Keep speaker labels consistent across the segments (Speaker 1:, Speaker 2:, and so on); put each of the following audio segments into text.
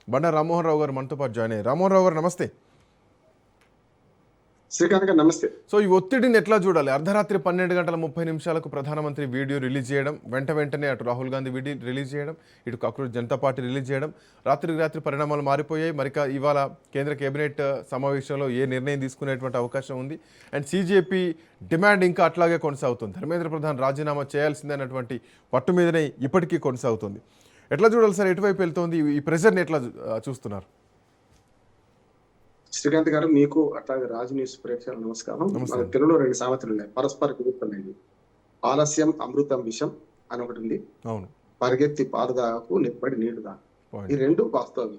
Speaker 1: బండా రామ్మోహన్ రావు గారు మనతో పాటు జాయిన్ అయ్యారు. రామ్మోహన్ రావు గారు నమస్తే.
Speaker 2: శ్రీకాంత్ గారు నమస్తే.
Speaker 1: సో ఈ ఒత్తిడిని ఎట్లా చూడాలి? అర్ధరాత్రి 12:30 ప్రధానమంత్రి వీడియో రిలీజ్ చేయడం, వెంటనే అటు రాహుల్ గాంధీ వీడియో రిలీజ్ చేయడం, ఇటు కాంగ్రెస్ జనతా పార్టీ రిలీజ్ చేయడం, రాత్రి పరిణామాలు మారిపోయాయి. మరి ఇవాళ కేంద్ర కేబినెట్ సమావేశంలో ఏ నిర్ణయం తీసుకునేటువంటి అవకాశం ఉంది? అండ్ సిజేపీ డిమాండ్ ఇంకా అట్లాగే కొనసాగుతుంది. ధర్మేంద్ర ప్రధాన్ రాజీనామా చేయాల్సిందన్నటువంటి పట్టు మీదనే ఇప్పటికీ కొనసాగుతుంది. ఎట్లా చూడాలి సార్? ఎటువైపు వెళ్తోంది? ఈ ప్రెజర్ని ఎట్లా చూస్తున్నారు?
Speaker 2: శ్రీకాంత్ గారు, మీకు అట్లాగే రాజు న్యూస్ ప్రేక్షకులు నమస్కారం. మన తెలుగులో 2 సామెతలు ఉన్నాయి, పరస్పర విరుద్ధమైనవి. ఆలస్యం అమృతం విషం అని ఒకటి ఉంది.
Speaker 1: అవును.
Speaker 2: పరిగెత్తి పారుదాకు నిప్పటి నీళ్లు దా. ఈ 2 వాస్తవం.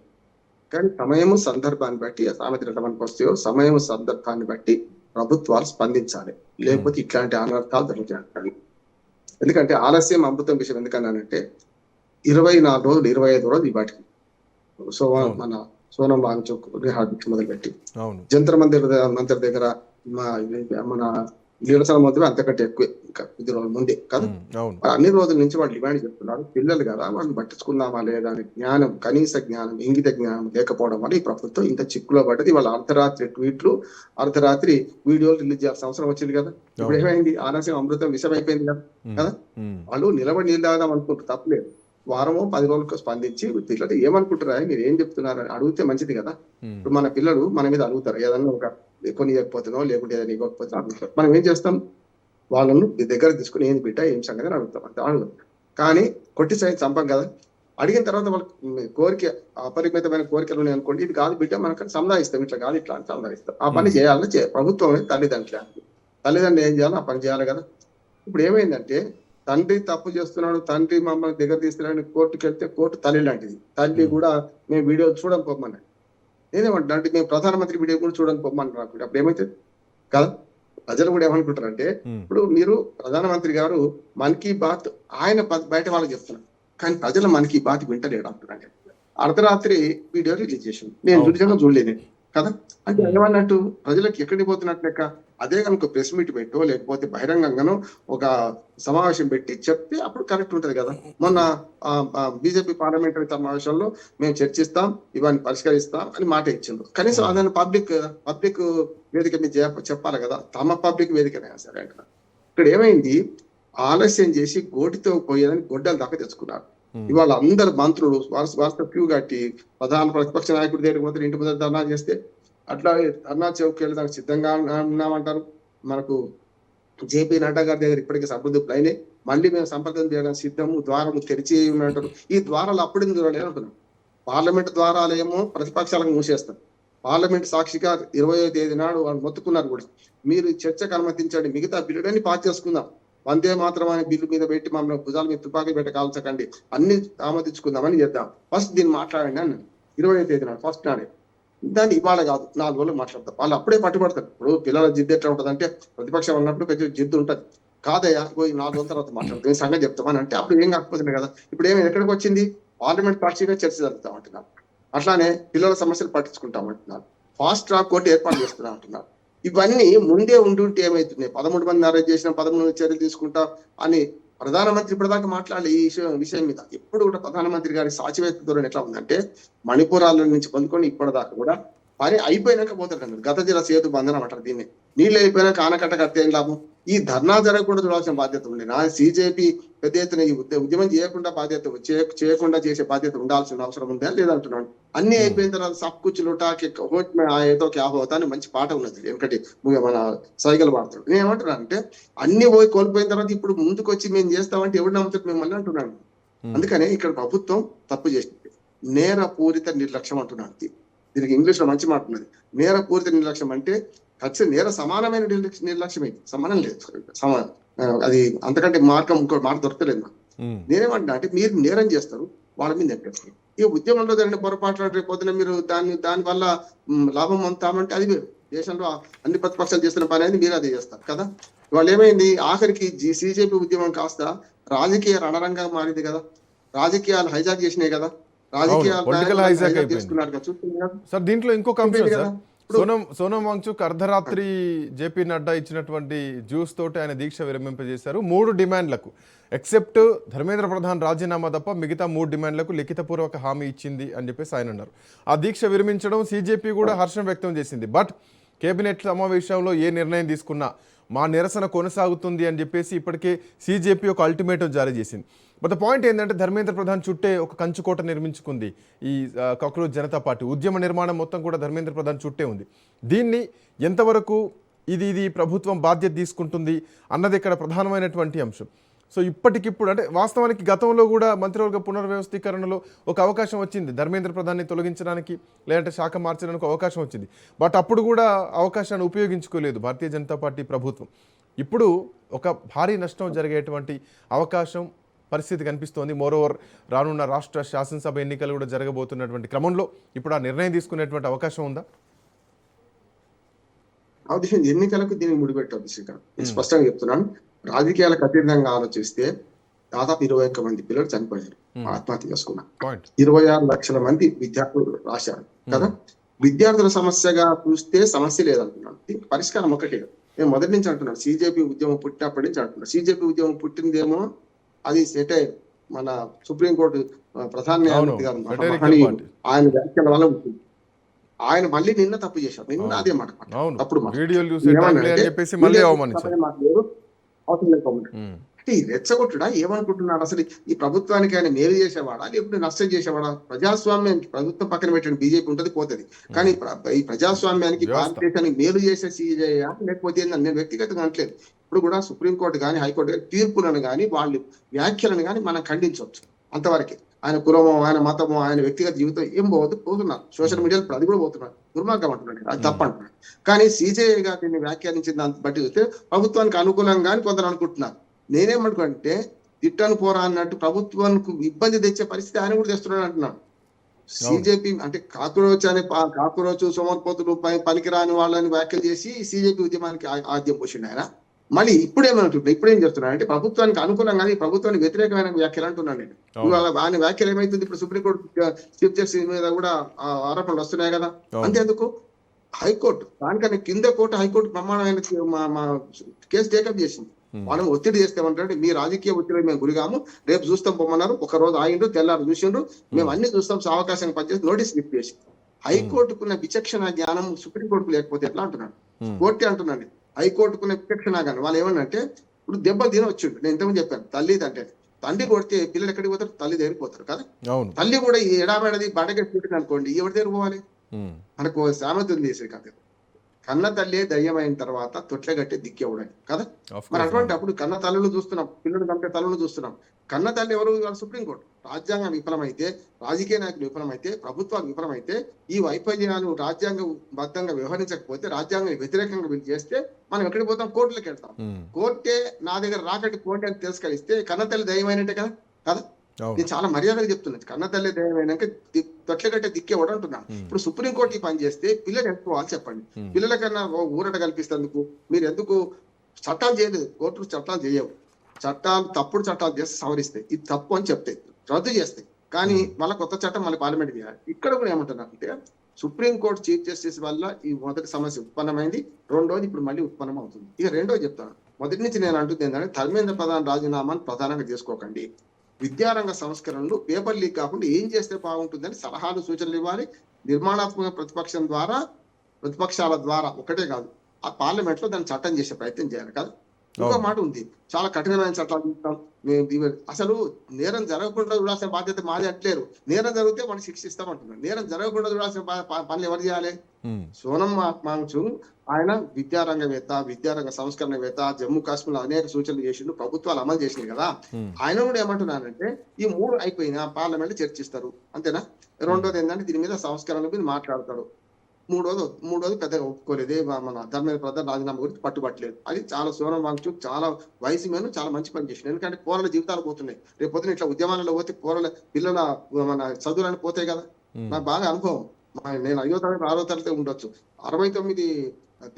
Speaker 2: కానీ సమయము సందర్భాన్ని బట్టి ఆ సామెతలు ఎట్లా మనకు వస్తాయో సమయం సందర్భాన్ని బట్టి ప్రభుత్వాలు స్పందించాలి. లేకపోతే ఇట్లాంటి అనర్థాలు జరుగుతాయి. ఎందుకంటే ఆలస్యం అమృతం విషయం ఎందుకన్నానంటే 24 రోజులు 25 రోజులు ఈ వాటికి మన సోనం వాంగ్చుక్ మొదలుపెట్టి జంతర్ మంతర్ దగ్గర మన నిరసన మొదలు అంతకంటే ఎక్కువ ఇంకా 10 రోజుల ముందే కదా. అన్ని రోజుల నుంచి వాళ్ళు డిమాండ్ చెప్తున్నారు. పిల్లలు కదా, వాళ్ళని పట్టించుకుందామా లేదా అనే జ్ఞానం, కనీస జ్ఞానం, ఇంగిత జ్ఞానం లేకపోవడం వల్ల ఈ ప్రభుత్వం ఇంత చిక్కులో పడ్డది. వాళ్ళ అర్ధరాత్రి ట్వీట్లు, అర్ధరాత్రి వీడియోలు రిలీజ్ చేయాల్సిన అవసరం వచ్చింది కదా. ఇప్పుడు ఏమైంది? ఆలస్యం అమృతం విషయం అయిపోయింది కదా. వాళ్ళు నిలబడి నీళ్ళు తాగదాం అనుకుంటారు, తప్పలేదు. వారమో 10 రోజులకు స్పందించి పిల్లలు ఏమనుకుంటారా, మీరు ఏం చెప్తున్నారని అడిగితే మంచిది కదా. ఇప్పుడు మన పిల్లలు మన మీద అడుగుతారు, ఏదన్నా ఒక కొని ఇవ్వకపోతున్నావు లేకుంటే ఏదైనా ఇవ్వకపోతే అడుగుతారు. మనం ఏం చేస్తాం? వాళ్ళను దగ్గర తీసుకుని ఏంది బిడ్డ ఏం సంగతి అని అడుగుతాం, అంతే అడుగుతాం. కానీ కొట్టి సైన్ చంపం కదా. అడిగిన తర్వాత వాళ్ళకి కోరిక, అపరిమితమైన కోరికలు ఉన్నాయి అనుకోండి, ఇది కాదు బిడ్డ మనకు సముదాయిస్తాం, ఇట్లా కాదు ఇట్లా అని సముదాయిస్తాం. ఆ పని చేయాలని ప్రభుత్వం తల్లిదండ్రులు ఏం చేయాలో ఆ పని చేయాలి కదా. ఇప్పుడు ఏమైందంటే తండ్రి తప్పు చేస్తున్నాడు, తండ్రి మమ్మల్ని దగ్గర తీస్తున్నాడు, కోర్టుకి వెళ్తే కోర్టు తల్లి లాంటిది. తల్లి కూడా మేము వీడియో చూడని పొమ్మన్నాడు. నేనేమంటున్నా అంటే మేము ప్రధానమంత్రి వీడియో కూడా చూడని పొమ్మన్నారు. అప్పుడు ఏమైతుంది కదా. ప్రజలు కూడా ఏమనుకుంటారంటే, ఇప్పుడు మీరు ప్రధానమంత్రి గారు మన్ కీ బాత్ ఆయన బయట వాళ్ళకి చెప్తున్నారు, కానీ ప్రజలు మన్ కీ బాత్ వింటలేడు అంటున్నాను. అర్ధరాత్రి వీడియో రిలీజ్ చేసింది, నేను నిజంగా చూడలేను కదా. అంటే ఏమన్నట్టు ప్రజలకు ఎక్కడికి పోతున్నట్టు లెక్క. అదే కనుక ప్రెస్ మీట్ పెట్టో లేకపోతే బహిరంగంగానో ఒక సమావేశం పెట్టి చెప్తే అప్పుడు కరెక్ట్ ఉంటది కదా. మొన్న బీజేపీ పార్లమెంటరీ సమావేశంలో మేము చర్చిస్తాం, ఇవన్నీ పరిష్కరిస్తాం అని మాట ఇచ్చిండ్రు. కనీసం అదని పబ్లిక్ వేదిక మీద చెప్పాలి కదా. తమ పబ్లిక్ వేదికనే సరే అంటున్నారు. ఇక్కడ ఏమైంది? ఆలస్యం చేసి గోటితో పోయేదని గొడ్డలు దాకా తెచ్చుకున్నారు. ఇవాళ అందరు మంత్రులు వరుస క్యూ కట్టి ప్రధాన ప్రతిపక్ష నాయకుడి దగ్గరికి పోతే ఇంటి ముందర ధర్నా చేస్తే అట్లా ధర్నా చౌక్ వెళ్ళడానికి సిద్ధంగా ఉన్నామంటారు. మనకు జేపీ నడ్డా గారి దగ్గర ఇప్పటికీ సంప్రదింపులు అయినాయి. మళ్ళీ మేము సంప్రదింపు చేయడానికి సిద్ధము, ద్వారము తెరిచి ఉన్నట్టు. ఈ ద్వారాలు అప్పుడు చూడాలి అనుకున్నాం. పార్లమెంట్ ద్వారాలు ఏమో ప్రతిపక్షాలకు మూసేస్తారు. పార్లమెంట్ సాక్షిగా 20వ తేదీ నాడు వాళ్ళు మొత్తుకున్నారు కూడా, మీరు చర్చకు అనుమతించండి, మిగతా బిల్లులని పాస్ చేసుకుందాం, వందే మాత్రం అనే బిల్లు మీద పెట్టి మమ్మల్ని భుజాల మీద తుపాకీ పెట్టి కాల్చకండి, అన్ని ఆమోదించుకుందామని చేద్దాం, ఫస్ట్ దీన్ని మాట్లాడండి అన్నాడు 20వ తేదీ నాడు, ఫస్ట్ నాడే. దాన్ని ఇవాళ కాదు 4 రోజులు మాట్లాడతారు. వాళ్ళు అప్పుడే పట్టుబడతారు. ఇప్పుడు పిల్లల జిద్దు ఎట్లా ఉంటుంది అంటే, ప్రతిపక్షం ఉన్నప్పుడు కొంచెం జిద్దు ఉంటుంది కాదయ్యా, 4 రోజుల తర్వాత మాట్లాడతాం, సంగతి చెప్తామని అంటే అప్పుడు ఏం కాకపోతుంది కదా. ఇప్పుడు ఏమి ఎక్కడికి వచ్చింది? పార్లమెంట్ సాక్షిగా చర్చ జరుపుతాం అంటున్నారు. అట్లానే పిల్లల సమస్యలు పట్టించుకుంటాం అంటున్నారు. ఫాస్ట్ ట్రాక్ కోర్టు ఏర్పాటు చేస్తున్నాం అంటున్నారు. ఇవన్నీ ముందే ఉంటుంటే ఏమైతున్నాయి? 13 మంది అరెస్ట్ చేసిన 13 చర్యలు తీసుకుంటాం అని ప్రధానమంత్రి ఇప్పటిదాకా మాట్లాడాలి ఈ విషయం మీద. ఎప్పుడు కూడా ప్రధానమంత్రి గారి సాచివేత ధోరణి ఎట్లా ఉందంటే, మణిపురాల నుంచి పొందుకొని ఇప్పటిదాకా కూడా పని అయిపోయినాక పోతాడు. గత జిల్లా సేతు బంధనం అంటారు దీన్ని. నీళ్ళు అయిపోయినాక ఆనకట్ట కడితే ఏం లాభం? ఈ ధర్నా జరగకుండా చూడాల్సిన బాధ్యత ఉంది. నా సిజేపీ పెద్ద ఎత్తున ఈ ఉద్యమం చేయకుండా చేయకుండా చేసే బాధ్యత ఉండాల్సిన అవసరం ఉందా లేదంటున్నాను. అన్ని అయిపోయిన తర్వాత సబ్ కుచ్ లుటాకి హోట్ మే ఆయేతో క్యా హోతా అని మంచి పాట ఉన్నది, ఎందుకంటే మన సైకిల్ వాడతాడు. నేను ఏమంటున్నాను అంటే, అన్ని పోయి కోల్పోయిన తర్వాత ఇప్పుడు ముందుకు వచ్చి మేము చేస్తామంటే ఎవరు నమ్ముతారు మిమ్మల్ని అంటున్నాను. అందుకనే ఇక్కడ ప్రభుత్వం తప్పు చేసింది. నేరపూరిత నిర్లక్ష్యం అంటున్నాను. దీనికి ఇంగ్లీష్ లో మంచి మాట ఉన్నది. నేరపూరిత నిర్లక్ష్యం అంటే ఖచ్చితంగా నేర సమానమైన నిర్లక్ష్యం ఇది, సమానం లేదు. అది అంతకంటే మార్గం ఇంకో మాట దొరకలేదు నాకు. నేనేమంటున్నా అంటే, మీరు నేరం చేస్తారు, వాళ్ళ మీద నెట్టేస్తారు. ఈ ఉద్యమంలో జరిగిన పొరపాట్లు రేపు పొద్దున మీరు దాని వల్ల లాభం పొందుతామంటే అది వేరు. దేశంలో అన్ని ప్రతిపక్షాలు చేస్తున్న పని అనేది మీరు అదే చేస్తారు కదా. వాళ్ళు ఏమైంది? ఆఖరికి సిజేపీ ఉద్యమం కాస్త రాజకీయ రణరంగా మారింది కదా. రాజకీయాలు హైజాక్ చేసినాయి కదా. రాజకీయాలు
Speaker 1: సార్ దీంట్లో ఇంకొక అంశం సార్, సోనం వాంగ్చుక్ అర్ధరాత్రి జేపీ నడ్డా ఇచ్చినటువంటి జ్యూస్ తోటి ఆయన దీక్ష విరమింపజేశారు 3 డిమాండ్లకు ఎక్సెప్ట్ ధర్మేంద్ర ప్రధాన్ రాజీనామా తప్ప మిగతా 3 డిమాండ్లకు లిఖితపూర్వక హామీ ఇచ్చింది అని చెప్పేసి ఆయన అన్నారు. ఆ దీక్ష విరమించడం సీజేపీ కూడా హర్షం వ్యక్తం చేసింది. బట్ కేబినెట్ సమావేశంలో ఏ నిర్ణయం తీసుకున్నా మా నిరసన కొనసాగుతుంది అని చెప్పేసి ఇప్పటికే సీజేపీ ఒక అల్టిమేటం జారీ చేసింది. బట్ ద పాయింట్ ఏంటంటే ధర్మేంద్ర ప్రధాన్ చుట్టే ఒక కంచుకోట నిర్మించుకుంది ఈ కాక్రోచ్ జనతా పార్టీ. ఉద్యమ నిర్మాణం మొత్తం కూడా ధర్మేంద్ర ప్రధాన్ చుట్టే ఉంది. దీన్ని ఎంతవరకు ఇది ప్రభుత్వం బాధ్యత తీసుకుంటుంది అన్నది ఇక్కడ ప్రధానమైనటువంటి అంశం. సో ఇప్పటికిప్పుడు అంటే వాస్తవానికి గతంలో కూడా మంత్రివర్గ పునర్వ్యవస్థీకరణలో ఒక అవకాశం వచ్చింది, ధర్మేంద్ర ప్రధాన్ని తొలగించడానికి లేదంటే శాఖ మార్చడానికి అవకాశం వచ్చింది. బట్ అప్పుడు కూడా అవకాశాన్ని ఉపయోగించుకోలేదు భారతీయ జనతా పార్టీ ప్రభుత్వం. ఇప్పుడు ఒక భారీ నష్టం జరిగేటువంటి అవకాశం పరిస్థితి కనిపిస్తోంది. మోరోవర్ రానున్న రాష్ట్ర శాసనసభ ఎన్నికలు కూడా జరగబోతున్నటువంటి క్రమంలో ఇప్పుడు ఆ నిర్ణయం తీసుకునేటువంటి అవకాశం ఉందా?
Speaker 2: ఎన్నికలకు దీన్ని ముడిపెట్టదు శ్రీకాంత్. నేను స్పష్టంగా చెప్తున్నాను, రాజకీయాలకు అతీతంగా ఆలోచిస్తే దాదాపు 21 మంది పిల్లలు చనిపోయారు ఆత్మహత్య చేసుకున్నారు. 26 లక్షల మంది విద్యార్థులు రాశారు కదా. విద్యార్థుల సమస్యగా చూస్తే సమస్య లేదంటున్నాను. దీనికి పరిష్కారం ఒకటే. నేను మొదటి నుంచి అంటున్నాను, సీజేపీ ఉద్యమం పుట్టినప్పటి నుంచి అంటున్నాను. సీజేపీ ఉద్యమం పుట్టిందేమో అది సెటైర్, మన సుప్రీంకోర్టు ప్రధాన న్యాయమూర్తి గారు ఆయన వ్యాఖ్యల వల్ల ఉంటుంది. ఆయన మళ్ళీ నిన్న తప్పు చేశారు. నిన్న అదే మాట అప్పుడు అంటే ఈ రెచ్చగొట్టుడా ఏమనుకుంటున్నాడు అసలు? ఈ ప్రభుత్వానికి ఆయన మేలు చేసేవాడా లేకపోతే నష్టం చేసేవాడా? ప్రజాస్వామ్యానికి ప్రభుత్వం పక్కన పెట్టండి, బీజేపీ ఉంటది పోతుంది, కానీ ఈ ప్రజాస్వామ్యానికి భారతదేశానికి మేలు చేసే సీజేయా లేకపోతే నేను వ్యక్తిగతంగా అనట్లేదు. ఇప్పుడు కూడా సుప్రీంకోర్టు కానీ హైకోర్టు కానీ తీర్పులను కానీ వాళ్ళ వ్యాఖ్యలను కానీ మనం ఖండించవచ్చు అంతవరకే. ఆయన కులమో ఆయన మతమో ఆయన వ్యక్తిగత జీవితం ఏం పోతున్నారు సోషల్ మీడియాలో అది కూడా పోతున్నారు. దుర్మార్గం అంటున్నాడు, అది తప్ప అంటున్నాడు. కానీ సీజేఐ గారు దీన్ని వ్యాఖ్యానించిన దాన్ని బట్టి చూస్తే ప్రభుత్వానికి అనుకూలంగా అని కొందరు అనుకుంటున్నారు. నేనేమనుకుంటే తిట్టను పోరా అన్నట్టు ప్రభుత్వానికి ఇబ్బంది తెచ్చే పరిస్థితి ఆయన కూడా తెస్తున్నాడు అంటున్నాను. సీజేపీ అంటే కాక్రోచ్ సోమర్పోతులు పనికిరాని వాళ్ళని వ్యాఖ్యలు చేసి సీజేపీ ఉద్యమానికి ఆద్యం పోసిండు ఆయన. మళ్ళీ ఇప్పుడేం చేస్తున్నాడు అంటే ప్రభుత్వానికి అనుకూలంగా ప్రభుత్వానికి వ్యతిరేకమైన వ్యాఖ్యలు అంటున్నాను నేను. ఆయన వ్యాఖ్యలు ఏమైతుంది, ఇప్పుడు సుప్రీంకోర్టు చీఫ్ జస్టిస్ మీద కూడా ఆరోపణలు వస్తున్నాయి కదా. అంతేందుకు హైకోర్టు దానికన్నా కింద కోర్టు హైకోర్టు ప్రమాణమైన కేసు టేకప్ చేసింది. మనం ఒత్తిడి చేస్తామంటే మీ రాజకీయ ఒత్తిడి మేము గురిగాము, రేపు చూస్తాం పొమ్మన్నారు. ఒక రోజు ఆగిండ్రు, తెల్లారు చూసిండ్రు, మేము అన్ని చూస్తాం, అవకాశాన్ని పనిచేసి నోటీస్ లిఫ్ట్ చేసి. హైకోర్టుకున్న విచక్షణ జ్ఞానం సుప్రీంకోర్టుకు లేకపోతే ఎట్లా అంటున్నాను. కోర్టే అంటున్నాను, హైకోర్టుకున్న విచక్షణ కానీ వాళ్ళు ఏమన్నంటే ఇప్పుడు దెబ్బలు తినొచ్చిండు. నేను ఇంతకుముందు చెప్పాను, తల్లి అంటే తండ్రి కొడితే పిల్లలు ఎక్కడికి పోతారు, తల్లి దగ్గరికి పోతారు కదా. తల్లి కూడా ఈ ఎడాబెడది బడగ పుట్టింది అనుకోండి, ఎవరి దగ్గర పోవాలి? మనకు సామెత ఉంది శ్రీకాంత్, కన్న తల్లి దయ్యమైన తర్వాత తొట్లగట్టే దిక్కెవడని కదా. మరి అటువంటి అప్పుడు కన్న తల్లులు చూస్తున్నాం, పిల్లలు కంటే తల్లులు చూస్తున్నాం. కన్న తల్లి ఎవరు? సుప్రీంకోర్టు. రాజ్యాంగం విఫలమైతే, రాజకీయ నాయకులు విఫలమైతే, ప్రభుత్వాలు విఫలమైతే, ఈ వైఫల్యాలు రాజ్యాంగబద్ధంగా వ్యవహరించకపోతే, రాజ్యాంగం వ్యతిరేకంగా వీళ్ళు చేస్తే మనం ఎక్కడికి పోతాం? కోర్టులకు వెళ్తాం. కోర్టే నా దగ్గర రాకటి కోర్టు అని తెలుసుకలిస్తే కన్న తల్లి దయ్యమైనట్టే కదా కదా. నేను చాలా మర్యాదగా చెప్తున్నాను, కన్న తల్లి దయ్యమైనాక తొట్లగట్టే దిక్కేవాడు అంటున్నాను. ఇప్పుడు సుప్రీంకోర్టు పని చేస్తే పిల్లలు ఎంచుకోవాలి చెప్పండి. పిల్లలకన్నా ఊరట కల్పిస్తేందుకు మీరు ఎందుకు చట్టాలు చేయలేదు? కోర్టులు చట్టాలు చేయవు, తప్పుడు చట్టాలు చేస్తే సవరిస్తాయి, ఇది తప్పు అని చెప్తాయి, రద్దు చేస్తాయి. కానీ మళ్ళీ కొత్త చట్టం మళ్ళీ పార్లమెంట్ చేయాలి. ఇక్కడ కూడా ఏమంటున్నారంటే సుప్రీంకోర్టు చీఫ్ జస్టిస్ వల్ల ఈ మొదటి సమస్య ఉత్పన్నమైంది, రెండోది ఇప్పుడు మళ్ళీ ఉత్పన్నం అవుతుంది. ఇక రెండోది చెప్తాను, మొదటి నుంచి నేను అంటుంది ఏంటంటే ధర్మేంద్ర ప్రధాన్ రాజీనామాను ప్రధానంగా చేసుకోకండి. విద్యారంగ సంస్కరణలు పేపర్ లీక్ కాకుండా ఏం చేస్తే బాగుంటుందని సలహాలు సూచనలు ఇవ్వాలి. నిర్మాణాత్మక ప్రతిపక్షాల ద్వారా ఒకటే కాదు, ఆ పార్లమెంట్ లో దాన్ని చట్టం చేసే ప్రయత్నం చేయాలి కదా. ఇంకో మాట ఉంది, చాలా కఠినమైన చట్టాలు చూస్తాం. అసలు నేరం జరగకుండా చూడాల్సిన బాధ్యత మాది అంటలేరు. నేరం జరిగితే మనం శిక్షిస్తామంటున్నాం. నేరం జరగకుండా చూడాల్సిన పనులు ఎవరు చేయాలి? సోనం వాంగ్చుక్ ఆయన విద్యారంగ సంస్కరణవేత్త, జమ్మూ కాశ్మీర్ అనేక సూచనలు చేసిండు, ప్రభుత్వాలు అమలు చేసినాయి కదా. ఆయన కూడా ఏమంటున్నానంటే ఈ 3 అయిపోయినా పార్లమెంట్ చర్చిస్తారు అంతేనా. రెండోది ఏంటంటే దీని మీద సంస్కరణ మీద మాట్లాడతాడు. మూడోది పెద్దగా ఒప్పుకోలేదు, మన ధర్మేంద్ర ప్రధాన్ రాజీనామా గురించి పట్టుబట్టలేదు. అది చాలా సోనం వాంగ్చుక్ చాలా వయసు మీద చాలా మంచి పని చేసింది. ఎందుకంటే పోరల జీవితాలు పోతున్నాయి. రేపు పొద్దున ఇట్లా ఉద్యమాలలో పోతే పిల్లల మన చదువులని పోతాయి కదా. నాకు బాగా అనుభవం, నేను 5వ తరగతి 6వ తరగతి ఉండొచ్చు. 69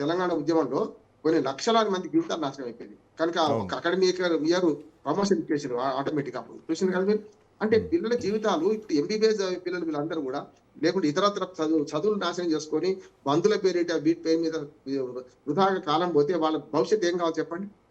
Speaker 2: తెలంగాణ ఉద్యమంలో కొన్ని లక్షలాది మంది జీవితాలు నాశనం అయిపోయింది. కనుక ఒక అకాడమిక్ ఇయర్ ప్రమోషన్ ఇచ్చేసారు ఆటోమేటిక్. అప్పుడు చూసింది కదా మీరు. అంటే పిల్లల జీవితాలు ఇప్పుడు ఎంబీబీఎస్ పిల్లలు వీళ్ళందరూ కూడా లేకుంటే ఇతరత్ర చదువులు నాశనం చేసుకొని బంధుల పేరిట వీటి పేరు మీద వృధాగా కాలం పోతే వాళ్ళ భవిష్యత్తు ఏం కావాలి చెప్పండి.